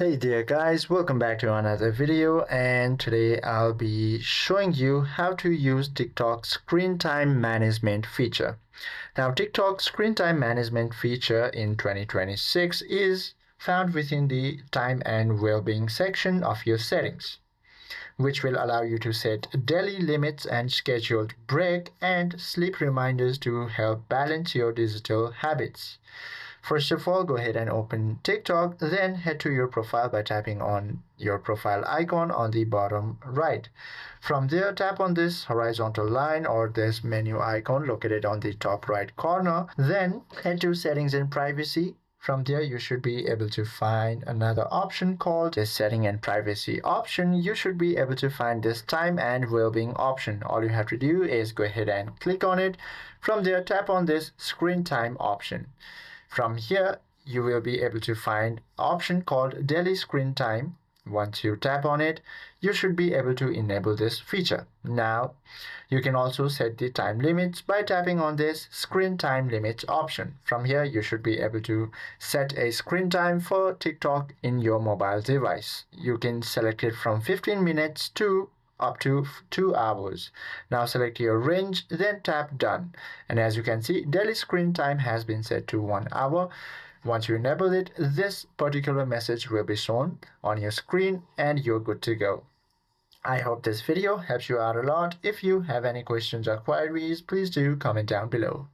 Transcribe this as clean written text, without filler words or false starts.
Hey there guys, welcome back to another video, and today I'll be showing you how to use TikTok screen time management feature. Now TikTok screen time management feature in 2026 is found within the time and well-being section of your settings, which will allow you to set daily limits and scheduled break and sleep reminders to help balance your digital habits. First of all, go ahead and open TikTok, then head to your profile by tapping on your profile icon on the bottom right. From there, tap on this horizontal line or this menu icon located on the top right corner. Then head to settings and privacy. From there, you should be able to find another option called the setting and privacy option. You should be able to find this time and well-being option. All you have to do is go ahead and click on it. From there, tap on this screen time option. From here, you will be able to find option called daily screen time. Once you tap on it, you should be able to enable this feature. Now, you can also set the time limits by tapping on this screen time limits option. From here, you should be able to set a screen time for TikTok in your mobile device. You can select it from 15 minutes to up to 2 hours. Now select your range, then tap done. And as you can see, daily screen time has been set to 1 hour. Once you enable it, this particular message will be shown on your screen and you're good to go. I hope this video helps you out a lot. If you have any questions or queries, please do comment down below.